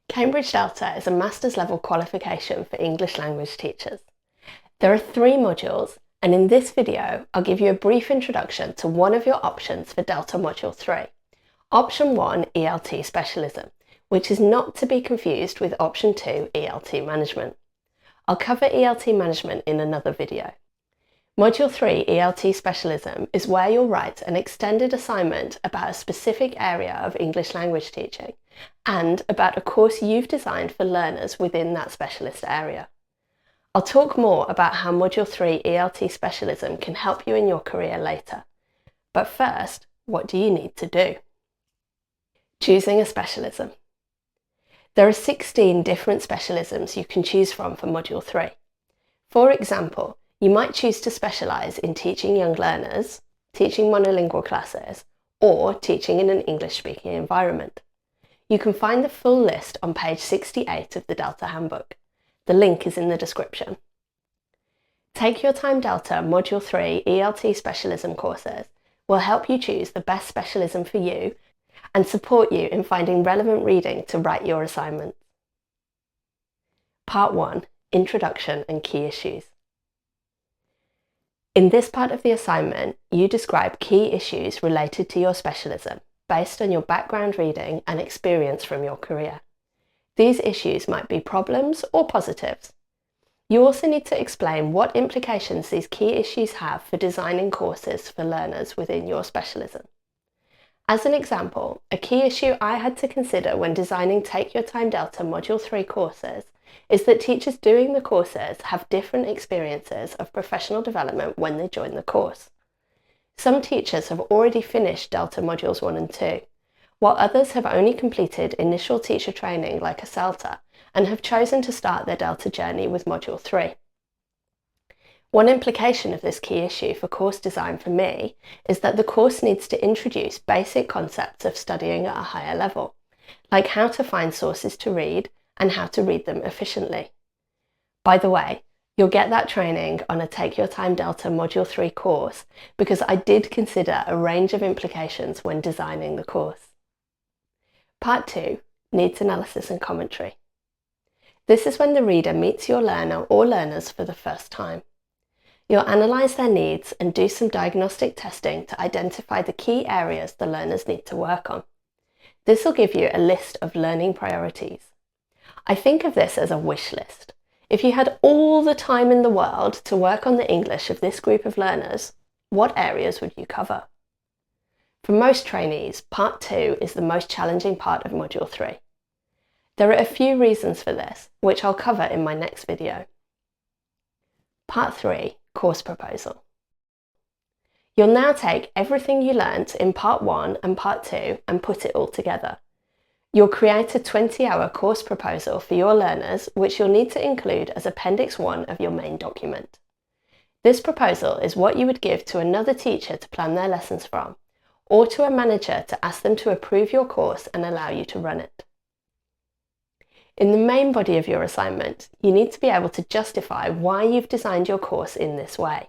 Cambridge Delta is a master's level qualification for English language teachers. There are 3 modules, and in this video I'll give you a brief introduction to one of your options for Delta Module 3. Option 1, ELT Specialism, which is not to be confused with Option 2, ELT Management. I'll cover ELT Management in another video. Module 3, ELT Specialism, is where you'll write an extended assignment about a specific area of English language teaching and about a course you've designed for learners within that specialist area. I'll talk more about how Module 3 ELT Specialism can help you in your career later. But first, what do you need to do? Choosing a specialism. There are 16 different specialisms you can choose from for Module 3. For example, you might choose to specialise in teaching young learners, teaching monolingual classes, or teaching in an English-speaking environment. You can find the full list on page 68 of the Delta Handbook. The link is in the description. Take Your Time Delta Module 3 ELT Specialism courses will help you choose the best specialism for you and support you in finding relevant reading to write your assignment. Part 1, Introduction and Key Issues. In this part of the assignment, you describe key issues related to your specialism based on your background reading and experience from your career. These issues might be problems or positives. You also need to explain what implications these key issues have for designing courses for learners within your specialism. As an example, a key issue I had to consider when designing Take Your Time Delta Module 3 courses is that teachers doing the courses have different experiences of professional development when they join the course. Some teachers have already finished Delta Modules 1 and 2, while others have only completed initial teacher training like a CELTA and have chosen to start their Delta journey with Module 3. One implication of this key issue for course design for me is that the course needs to introduce basic concepts of studying at a higher level, like how to find sources to read and how to read them efficiently. By the way, you'll get that training on a Take Your Time Delta Module 3 course because I did consider a range of implications when designing the course. Part 2, Needs Analysis and Commentary. This is when the reader meets your learner or learners for the first time. You'll analyse their needs and do some diagnostic testing to identify the key areas the learners need to work on. This will give you a list of learning priorities. I think of this as a wish list. If you had all the time in the world to work on the English of this group of learners, what areas would you cover? For most trainees, Part 2 is the most challenging part of Module 3. There are a few reasons for this, which I'll cover in my next video. Part 3, Course Proposal. You'll now take everything you learnt in Part 1 and Part 2 and put it all together. You'll create a 20-hour course proposal for your learners, which you'll need to include as Appendix 1 of your main document. This proposal is what you would give to another teacher to plan their lessons from, or to a manager to ask them to approve your course and allow you to run it. In the main body of your assignment, you need to be able to justify why you've designed your course in this way.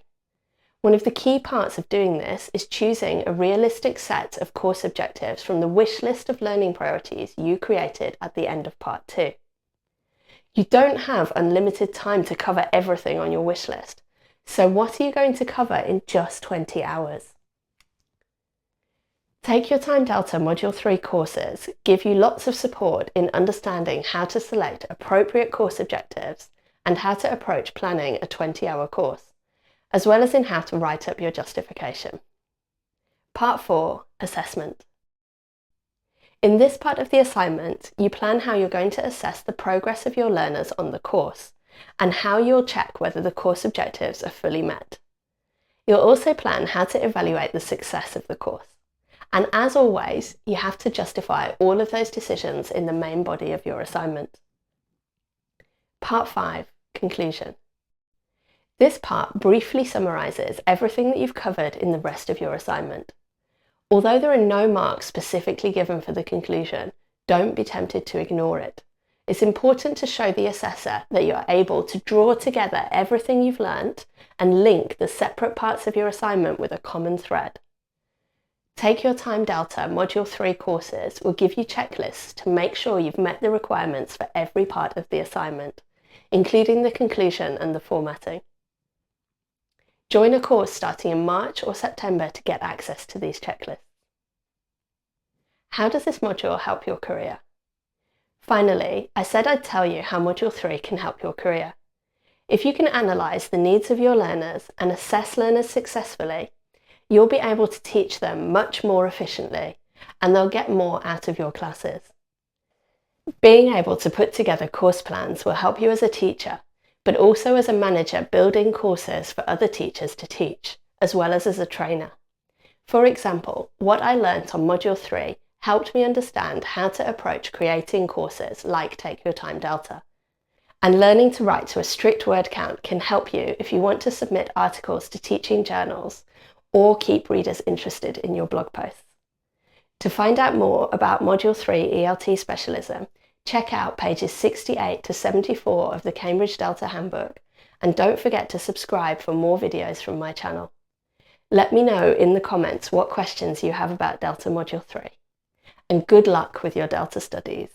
One of the key parts of doing this is choosing a realistic set of course objectives from the wish list of learning priorities you created at the end of Part 2. You don't have unlimited time to cover everything on your wish list, so what are you going to cover in just 20 hours? Take Your Time Delta Module 3 courses give you lots of support in understanding how to select appropriate course objectives and how to approach planning a 20-hour course, as well as in how to write up your justification. Part 4, Assessment. In this part of the assignment, you plan how you're going to assess the progress of your learners on the course and how you'll check whether the course objectives are fully met. You'll also plan how to evaluate the success of the course. And as always, you have to justify all of those decisions in the main body of your assignment. Part 5, Conclusion. This part briefly summarises everything that you've covered in the rest of your assignment. Although there are no marks specifically given for the conclusion, don't be tempted to ignore it. It's important to show the assessor that you are able to draw together everything you've learnt and link the separate parts of your assignment with a common thread. Take Your Time Delta Module 3 courses will give you checklists to make sure you've met the requirements for every part of the assignment, including the conclusion and the formatting. Join a course starting in March or September to get access to these checklists. How does this module help your career? Finally, I said I'd tell you how Module 3 can help your career. If you can analyse the needs of your learners and assess learners successfully, you'll be able to teach them much more efficiently, and they'll get more out of your classes. Being able to put together course plans will help you as a teacher, but also as a manager building courses for other teachers to teach, as well as a trainer. For example, what I learnt on Module 3 helped me understand how to approach creating courses like Take Your Time Delta. And learning to write to a strict word count can help you if you want to submit articles to teaching journals or keep readers interested in your blog posts. To find out more about Module 3 ELT Specialism, check out pages 68 to 74 of the Cambridge Delta Handbook, and don't forget to subscribe for more videos from my channel. Let me know in the comments what questions you have about Delta Module 3. And good luck with your Delta studies.